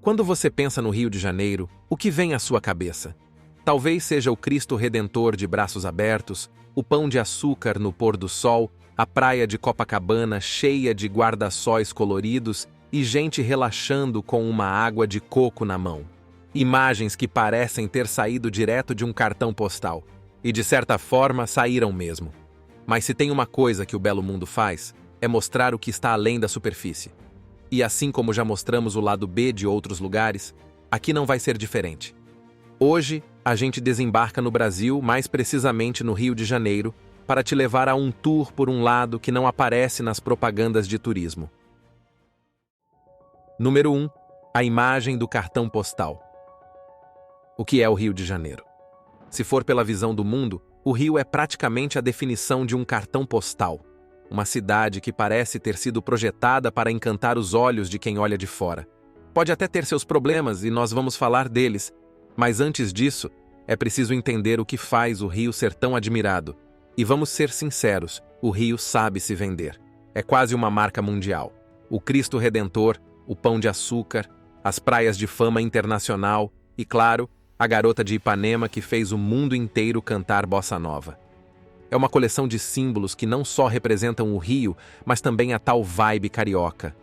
Quando você pensa no Rio de Janeiro, o que vem à sua cabeça? Talvez seja o Cristo Redentor de braços abertos, o Pão de Açúcar no pôr do sol, a praia de Copacabana cheia de guarda-sóis coloridos e gente relaxando com uma água de coco na mão. Imagens que parecem ter saído direto de um cartão postal. E de certa forma saíram mesmo. Mas se tem uma coisa que o Belo Mundo faz, é mostrar o que está além da superfície. E assim como já mostramos o lado B de outros lugares, aqui não vai ser diferente. Hoje, a gente desembarca no Brasil, mais precisamente no Rio de Janeiro, para te levar a um tour por um lado que não aparece nas propagandas de turismo. Número 1. A imagem do cartão postal. O que é o Rio de Janeiro? Se for pela visão do mundo, o Rio é praticamente a definição de um cartão postal. Uma cidade que parece ter sido projetada para encantar os olhos de quem olha de fora. Pode até ter seus problemas e nós vamos falar deles, mas antes disso, é preciso entender o que faz o Rio ser tão admirado. E vamos ser sinceros, o Rio sabe se vender. É quase uma marca mundial. O Cristo Redentor, o Pão de Açúcar, as praias de fama internacional e, claro, a garota de Ipanema que fez o mundo inteiro cantar bossa nova. É uma coleção de símbolos que não só representam o Rio, mas também a tal vibe carioca.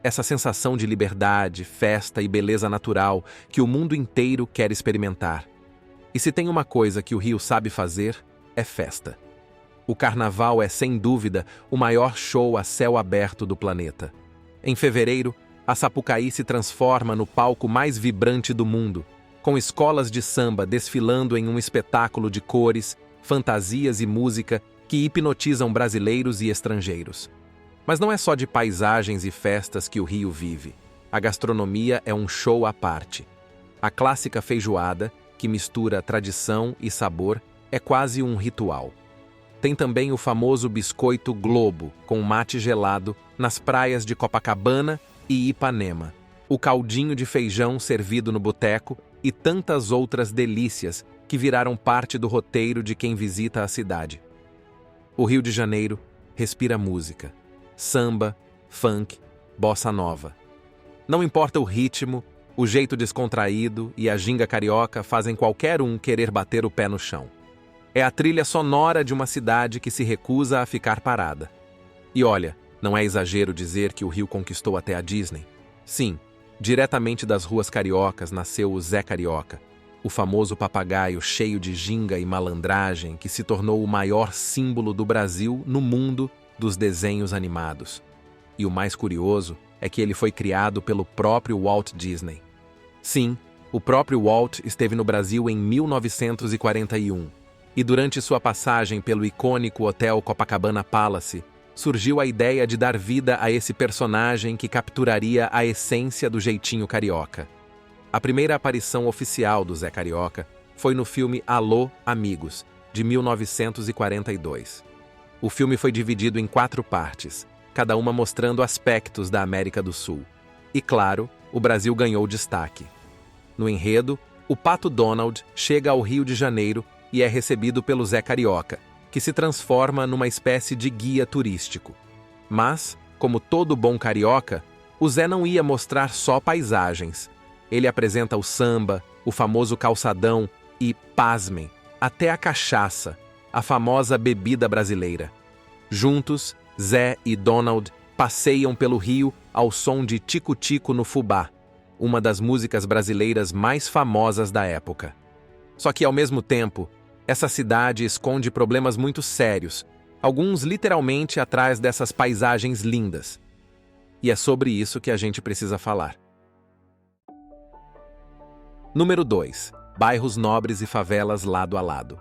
Essa sensação de liberdade, festa e beleza natural que o mundo inteiro quer experimentar. E se tem uma coisa que o Rio sabe fazer, é festa. O Carnaval é, sem dúvida, o maior show a céu aberto do planeta. Em fevereiro, a Sapucaí se transforma no palco mais vibrante do mundo, com escolas de samba desfilando em um espetáculo de cores, fantasias e música que hipnotizam brasileiros e estrangeiros. Mas não é só de paisagens e festas que o Rio vive. A gastronomia é um show à parte. A clássica feijoada, que mistura tradição e sabor, é quase um ritual. Tem também o famoso biscoito Globo, com mate gelado, nas praias de Copacabana e Ipanema. O caldinho de feijão servido no boteco e tantas outras delícias que viraram parte do roteiro de quem visita a cidade. O Rio de Janeiro respira música, samba, funk, bossa nova. Não importa o ritmo, o jeito descontraído e a ginga carioca fazem qualquer um querer bater o pé no chão. É a trilha sonora de uma cidade que se recusa a ficar parada. E olha, não é exagero dizer que o Rio conquistou até a Disney. Sim, diretamente das ruas cariocas nasceu o Zé Carioca, o famoso papagaio cheio de ginga e malandragem que se tornou o maior símbolo do Brasil no mundo dos desenhos animados. E o mais curioso é que ele foi criado pelo próprio Walt Disney. Sim, o próprio Walt esteve no Brasil em 1941, e durante sua passagem pelo icônico Hotel Copacabana Palace, surgiu a ideia de dar vida a esse personagem que capturaria a essência do jeitinho carioca. A primeira aparição oficial do Zé Carioca foi no filme Alô, Amigos, de 1942. O filme foi dividido em 4 partes, cada uma mostrando aspectos da América do Sul. E claro, o Brasil ganhou destaque. No enredo, o Pato Donald chega ao Rio de Janeiro e é recebido pelo Zé Carioca, que se transforma numa espécie de guia turístico. Mas, como todo bom carioca, o Zé não ia mostrar só paisagens. Ele apresenta o samba, o famoso calçadão e, pasmem, até a cachaça, a famosa bebida brasileira. Juntos, Zé e Donald passeiam pelo Rio ao som de Tico-Tico no Fubá, uma das músicas brasileiras mais famosas da época. Só que, ao mesmo tempo, essa cidade esconde problemas muito sérios, alguns literalmente atrás dessas paisagens lindas. E é sobre isso que a gente precisa falar. Número 2. Bairros nobres e favelas lado a lado.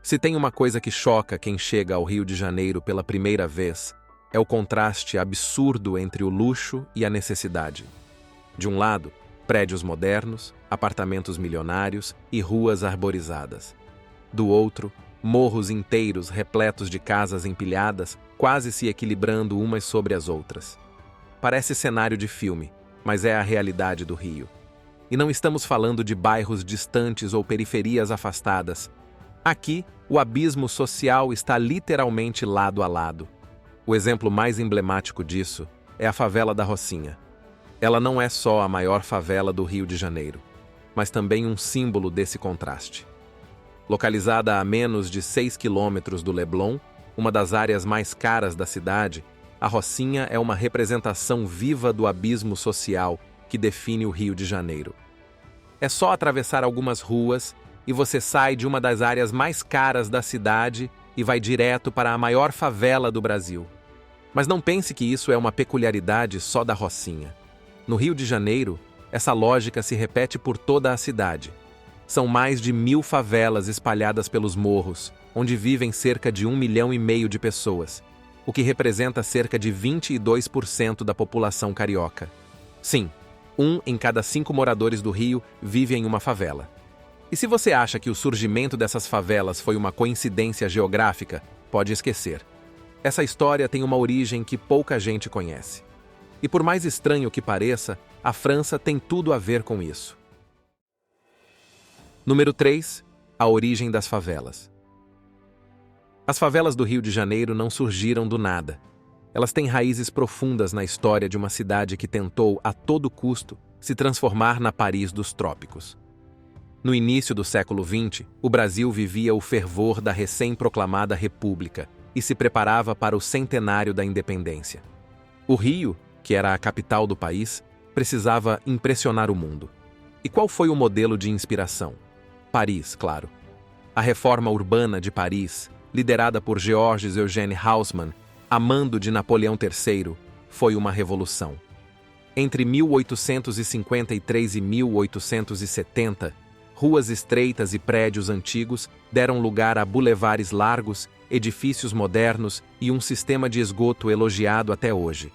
Se tem uma coisa que choca quem chega ao Rio de Janeiro pela primeira vez, é o contraste absurdo entre o luxo e a necessidade. De um lado, prédios modernos, apartamentos milionários e ruas arborizadas. Do outro, morros inteiros repletos de casas empilhadas, quase se equilibrando umas sobre as outras. Parece cenário de filme, mas é a realidade do Rio. E não estamos falando de bairros distantes ou periferias afastadas. Aqui, o abismo social está literalmente lado a lado. O exemplo mais emblemático disso é a favela da Rocinha. Ela não é só a maior favela do Rio de Janeiro, mas também um símbolo desse contraste. Localizada a menos de 6 quilômetros do Leblon, uma das áreas mais caras da cidade, a Rocinha é uma representação viva do abismo social que define o Rio de Janeiro. É só atravessar algumas ruas e você sai de uma das áreas mais caras da cidade e vai direto para a maior favela do Brasil. Mas não pense que isso é uma peculiaridade só da Rocinha. No Rio de Janeiro, essa lógica se repete por toda a cidade. São mais de 1.000 favelas espalhadas pelos morros, onde vivem cerca de 1,5 milhão de pessoas, o que representa cerca de 22% da população carioca. Sim, 1 em cada 5 moradores do Rio vive em uma favela. E se você acha que o surgimento dessas favelas foi uma coincidência geográfica, pode esquecer. Essa história tem uma origem que pouca gente conhece. E por mais estranho que pareça, a França tem tudo a ver com isso. Número 3. A origem das favelas. As favelas do Rio de Janeiro não surgiram do nada. Elas têm raízes profundas na história de uma cidade que tentou, a todo custo, se transformar na Paris dos trópicos. No início do século XX, o Brasil vivia o fervor da recém-proclamada República e se preparava para o centenário da independência. O Rio, que era a capital do país, precisava impressionar o mundo. E qual foi o modelo de inspiração? Paris, claro. A reforma urbana de Paris, liderada por Georges Eugène Haussmann, a mando de Napoleão III, foi uma revolução. Entre 1853 e 1870, ruas estreitas e prédios antigos deram lugar a bulevares largos, edifícios modernos e um sistema de esgoto elogiado até hoje.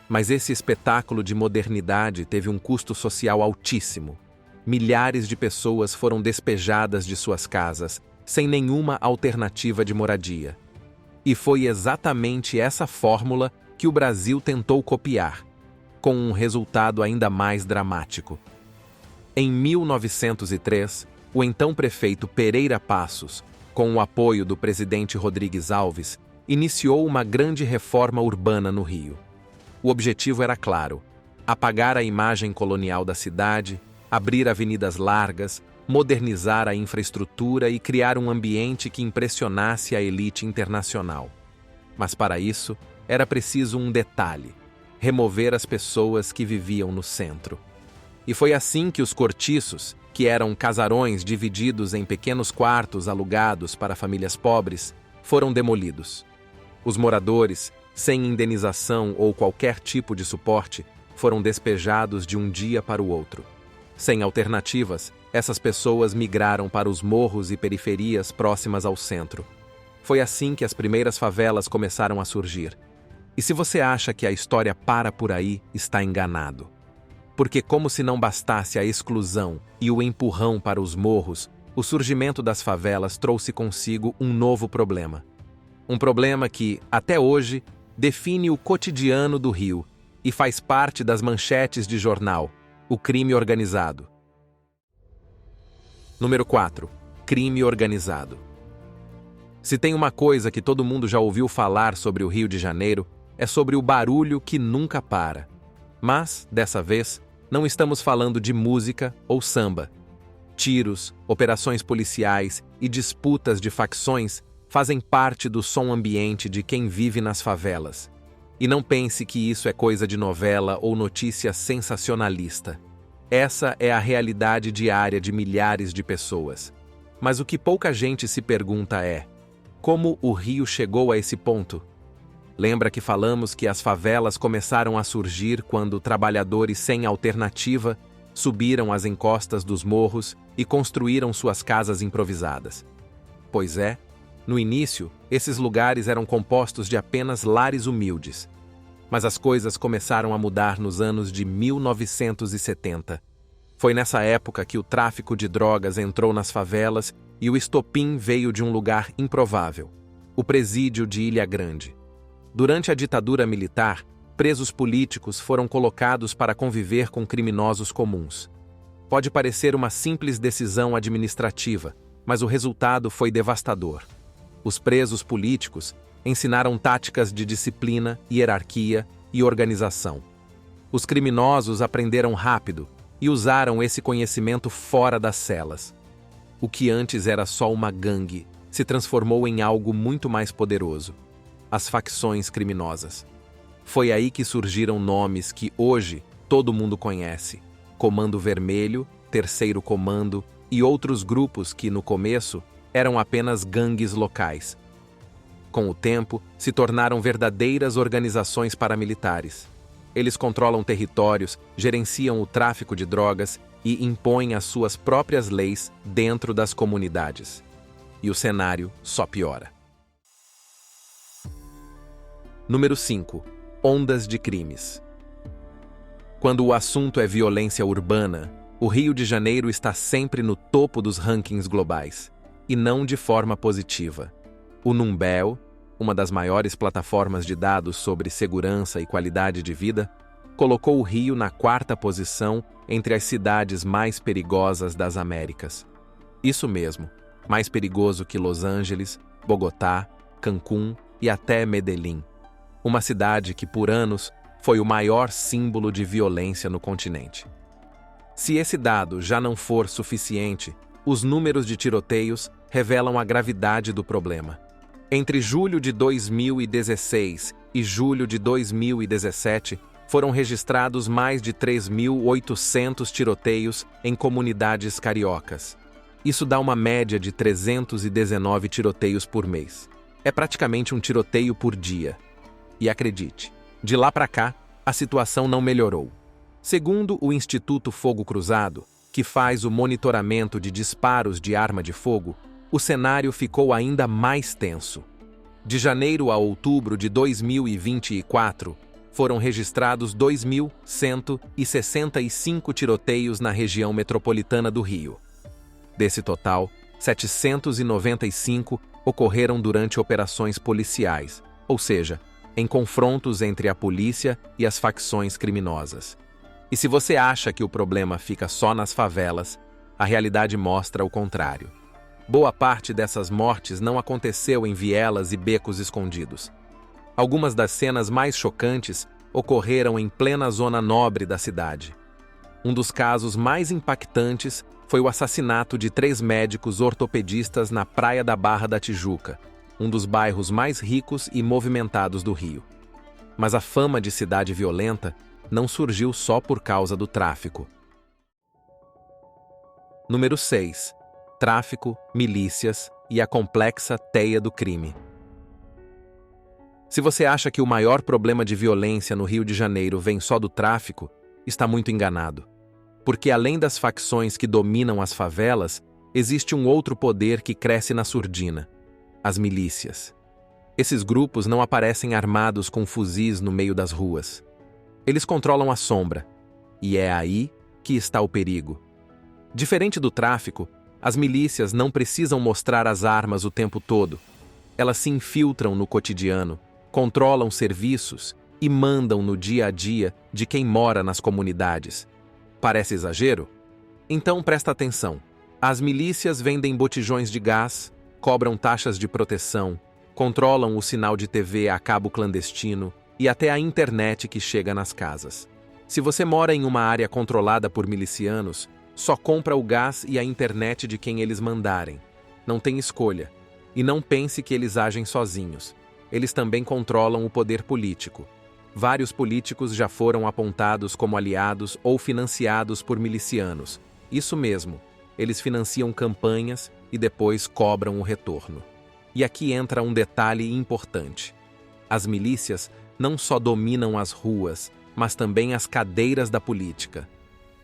Mas esse espetáculo de modernidade teve um custo social altíssimo. Milhares de pessoas foram despejadas de suas casas, sem nenhuma alternativa de moradia. E foi exatamente essa fórmula que o Brasil tentou copiar, com um resultado ainda mais dramático. Em 1903, o então prefeito Pereira Passos, com o apoio do presidente Rodrigues Alves, iniciou uma grande reforma urbana no Rio. O objetivo era claro: apagar a imagem colonial da cidade, abrir avenidas largas, modernizar a infraestrutura e criar um ambiente que impressionasse a elite internacional. Mas para isso, era preciso um detalhe: remover as pessoas que viviam no centro. E foi assim que os cortiços, que eram casarões divididos em pequenos quartos alugados para famílias pobres, foram demolidos. Os moradores, sem indenização ou qualquer tipo de suporte, foram despejados de um dia para o outro. Sem alternativas, essas pessoas migraram para os morros e periferias próximas ao centro. Foi assim que as primeiras favelas começaram a surgir. E se você acha que a história para por aí, está enganado. Porque como se não bastasse a exclusão e o empurrão para os morros, o surgimento das favelas trouxe consigo um novo problema. Um problema que, até hoje, define o cotidiano do Rio e faz parte das manchetes de jornal: o crime organizado. Número 4. Crime organizado. Se tem uma coisa que todo mundo já ouviu falar sobre o Rio de Janeiro, é sobre o barulho que nunca para. Mas, dessa vez, não estamos falando de música ou samba. Tiros, operações policiais e disputas de facções fazem parte do som ambiente de quem vive nas favelas. E não pense que isso é coisa de novela ou notícia sensacionalista. Essa é a realidade diária de milhares de pessoas. Mas o que pouca gente se pergunta é: como o Rio chegou a esse ponto? Lembra que falamos que as favelas começaram a surgir quando trabalhadores sem alternativa subiram as encostas dos morros e construíram suas casas improvisadas? Pois é, no início, esses lugares eram compostos de apenas lares humildes. Mas as coisas começaram a mudar nos anos de 1970. Foi nessa época que o tráfico de drogas entrou nas favelas e o estopim veio de um lugar improvável: o presídio de Ilha Grande. Durante a ditadura militar, presos políticos foram colocados para conviver com criminosos comuns. Pode parecer uma simples decisão administrativa, mas o resultado foi devastador. Os presos políticos ensinaram táticas de disciplina, hierarquia e organização. Os criminosos aprenderam rápido e usaram esse conhecimento fora das celas. O que antes era só uma gangue se transformou em algo muito mais poderoso: as facções criminosas. Foi aí que surgiram nomes que hoje todo mundo conhece: Comando Vermelho, Terceiro Comando e outros grupos que, no começo, eram apenas gangues locais. Com o tempo, se tornaram verdadeiras organizações paramilitares. Eles controlam territórios, gerenciam o tráfico de drogas e impõem as suas próprias leis dentro das comunidades. E o cenário só piora. Número 5. Ondas de crimes. Quando o assunto é violência urbana, o Rio de Janeiro está sempre no topo dos rankings globais, e não de forma positiva. O Numbeo, uma das maiores plataformas de dados sobre segurança e qualidade de vida, colocou o Rio na 4ª posição entre as cidades mais perigosas das Américas. Isso mesmo, mais perigoso que Los Angeles, Bogotá, Cancún e até Medellín, uma cidade que, por anos, foi o maior símbolo de violência no continente. Se esse dado já não for suficiente, os números de tiroteios revelam a gravidade do problema. Entre julho de 2016 e julho de 2017, foram registrados mais de 3.800 tiroteios em comunidades cariocas. Isso dá uma média de 319 tiroteios por mês. É praticamente um tiroteio por dia. E acredite, de lá para cá, a situação não melhorou. Segundo o Instituto Fogo Cruzado, que faz o monitoramento de disparos de arma de fogo, o cenário ficou ainda mais tenso. De janeiro a outubro de 2024, foram registrados 2.165 tiroteios na região metropolitana do Rio. Desse total, 795 ocorreram durante operações policiais, ou seja, em confrontos entre a polícia e as facções criminosas. E se você acha que o problema fica só nas favelas, a realidade mostra o contrário. Boa parte dessas mortes não aconteceu em vielas e becos escondidos. Algumas das cenas mais chocantes ocorreram em plena zona nobre da cidade. Um dos casos mais impactantes foi o assassinato de 3 médicos ortopedistas na Praia da Barra da Tijuca, um dos bairros mais ricos e movimentados do Rio. Mas a fama de cidade violenta não surgiu só por causa do tráfico. Número 6. Tráfico, milícias e a complexa teia do crime. Se você acha que o maior problema de violência no Rio de Janeiro vem só do tráfico, está muito enganado. Porque além das facções que dominam as favelas, existe um outro poder que cresce na surdina: as milícias. Esses grupos não aparecem armados com fuzis no meio das ruas. Eles controlam a sombra, e é aí que está o perigo. Diferente do tráfico, as milícias não precisam mostrar as armas o tempo todo. Elas se infiltram no cotidiano, controlam serviços e mandam no dia a dia de quem mora nas comunidades. Parece exagero? Então presta atenção. As milícias vendem botijões de gás, cobram taxas de proteção, controlam o sinal de TV a cabo clandestino e até a internet que chega nas casas. Se você mora em uma área controlada por milicianos, só compra o gás e a internet de quem eles mandarem. Não tem escolha. E não pense que eles agem sozinhos. Eles também controlam o poder político. Vários políticos já foram apontados como aliados ou financiados por milicianos. Isso mesmo, eles financiam campanhas e depois cobram o retorno. E aqui entra um detalhe importante. As milícias não só dominam as ruas, mas também as cadeiras da política.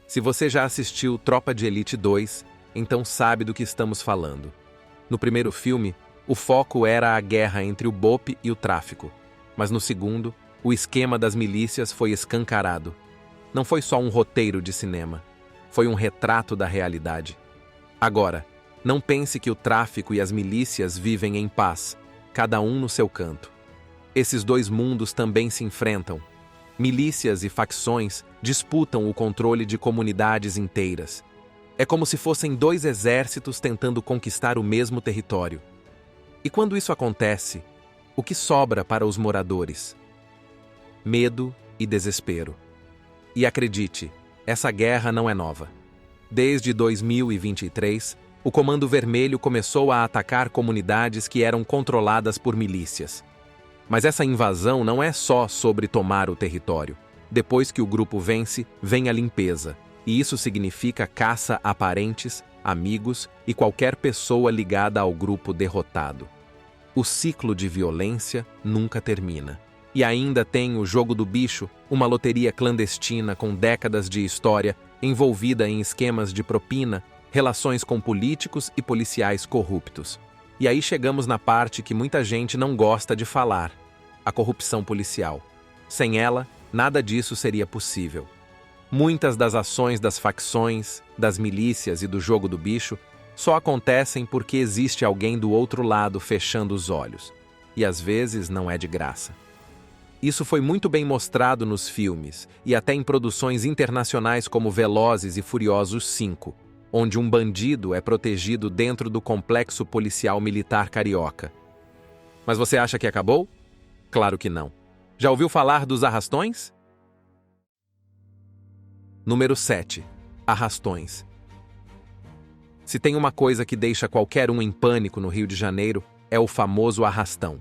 Se você já assistiu Tropa de Elite 2, então sabe do que estamos falando. No primeiro filme, o foco era a guerra entre o BOPE e o tráfico, mas no segundo, o esquema das milícias foi escancarado. Não foi só um roteiro de cinema, foi um retrato da realidade. Agora, não pense que o tráfico e as milícias vivem em paz, cada um no seu canto. Esses dois mundos também se enfrentam. Milícias e facções disputam o controle de comunidades inteiras. É como se fossem 2 exércitos tentando conquistar o mesmo território. E quando isso acontece, o que sobra para os moradores? Medo e desespero. E acredite, essa guerra não é nova. Desde 2023, o Comando Vermelho começou a atacar comunidades que eram controladas por milícias. Mas essa invasão não é só sobre tomar o território. Depois que o grupo vence, vem a limpeza, e isso significa caça a parentes, amigos e qualquer pessoa ligada ao grupo derrotado. O ciclo de violência nunca termina. E ainda tem o Jogo do Bicho, uma loteria clandestina com décadas de história, envolvida em esquemas de propina, relações com políticos e policiais corruptos. E aí chegamos na parte que muita gente não gosta de falar: a corrupção policial. Sem ela, nada disso seria possível. Muitas das ações das facções, das milícias e do Jogo do Bicho só acontecem porque existe alguém do outro lado fechando os olhos. E às vezes não é de graça. Isso foi muito bem mostrado nos filmes e até em produções internacionais como Velozes e Furiosos 5, onde um bandido é protegido dentro do complexo policial militar carioca. Mas você acha que acabou? Claro que não. Já ouviu falar dos arrastões? Número 7. Arrastões. Se tem uma coisa que deixa qualquer um em pânico no Rio de Janeiro, é o famoso arrastão.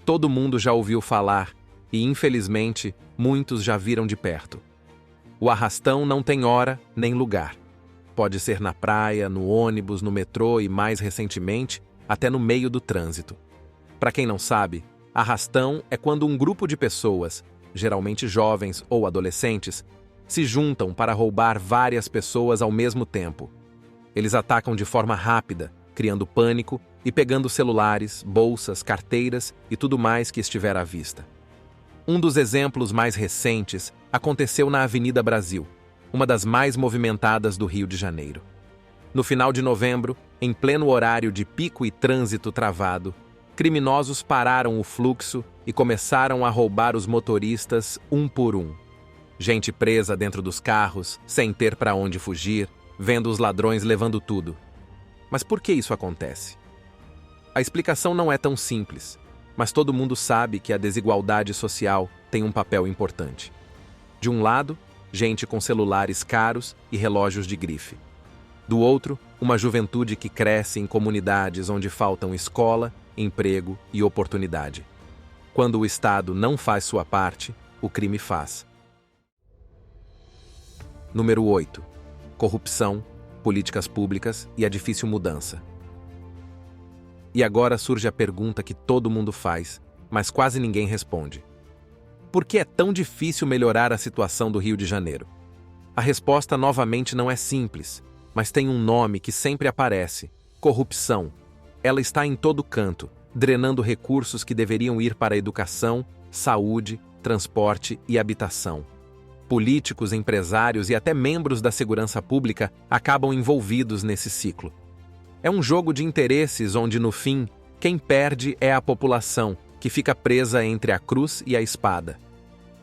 Todo mundo já ouviu falar e, infelizmente, muitos já viram de perto. O arrastão não tem hora nem lugar. Pode ser na praia, no ônibus, no metrô e, mais recentemente, até no meio do trânsito. Para quem não sabe, arrastão é quando um grupo de pessoas, geralmente jovens ou adolescentes, se juntam para roubar várias pessoas ao mesmo tempo. Eles atacam de forma rápida, criando pânico e pegando celulares, bolsas, carteiras e tudo mais que estiver à vista. Um dos exemplos mais recentes aconteceu na Avenida Brasil, uma das mais movimentadas do Rio de Janeiro. No final de novembro, em pleno horário de pico e trânsito travado, criminosos pararam o fluxo e começaram a roubar os motoristas um por um. Gente presa dentro dos carros, sem ter para onde fugir, vendo os ladrões levando tudo. Mas por que isso acontece? A explicação não é tão simples, mas todo mundo sabe que a desigualdade social tem um papel importante. De um lado, gente com celulares caros e relógios de grife. Do outro, uma juventude que cresce em comunidades onde faltam escola, emprego e oportunidade. Quando o Estado não faz sua parte, o crime faz. Número 8. Corrupção, políticas públicas e a difícil mudança. E agora surge a pergunta que todo mundo faz, mas quase ninguém responde. Por que é tão difícil melhorar a situação do Rio de Janeiro? A resposta novamente não é simples, mas tem um nome que sempre aparece: corrupção. Ela está em todo canto, drenando recursos que deveriam ir para a educação, saúde, transporte e habitação. Políticos, empresários e até membros da segurança pública acabam envolvidos nesse ciclo. É um jogo de interesses onde, no fim, quem perde é a população, que fica presa entre a cruz e a espada.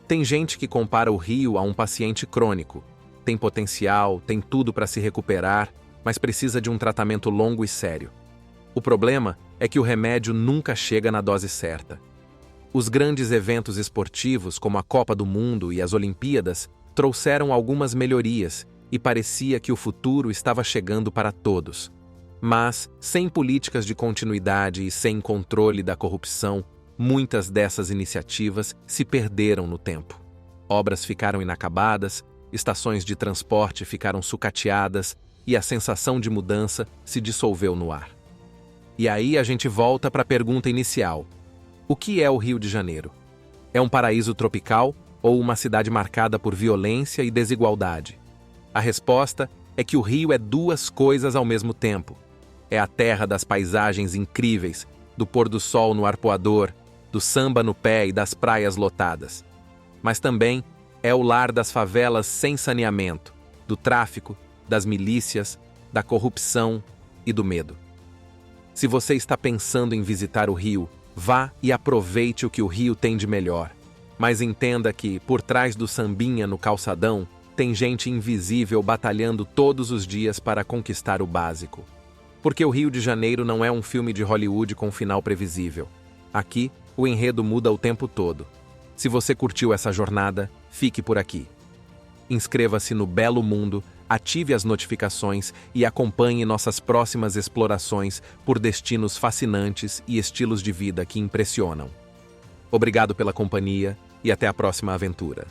Tem gente que compara o Rio a um paciente crônico. Tem potencial, tem tudo para se recuperar, mas precisa de um tratamento longo e sério. O problema é que o remédio nunca chega na dose certa. Os grandes eventos esportivos, como a Copa do Mundo e as Olimpíadas, trouxeram algumas melhorias e parecia que o futuro estava chegando para todos. Mas, sem políticas de continuidade e sem controle da corrupção, muitas dessas iniciativas se perderam no tempo. Obras ficaram inacabadas, estações de transporte ficaram sucateadas e a sensação de mudança se dissolveu no ar. E aí a gente volta para a pergunta inicial: o que é o Rio de Janeiro? É um paraíso tropical ou uma cidade marcada por violência e desigualdade? A resposta é que o Rio é duas coisas ao mesmo tempo. É a terra das paisagens incríveis, do pôr do sol no arpoador, do samba no pé e das praias lotadas. Mas também é o lar das favelas sem saneamento, do tráfico, das milícias, da corrupção e do medo. Se você está pensando em visitar o Rio, vá e aproveite o que o Rio tem de melhor. Mas entenda que, por trás do sambinha no calçadão, tem gente invisível batalhando todos os dias para conquistar o básico. Porque o Rio de Janeiro não é um filme de Hollywood com final previsível. Aqui, o enredo muda o tempo todo. Se você curtiu essa jornada, fique por aqui. Inscreva-se no Belo Mundo, ative as notificações e acompanhe nossas próximas explorações por destinos fascinantes e estilos de vida que impressionam. Obrigado pela companhia e até a próxima aventura.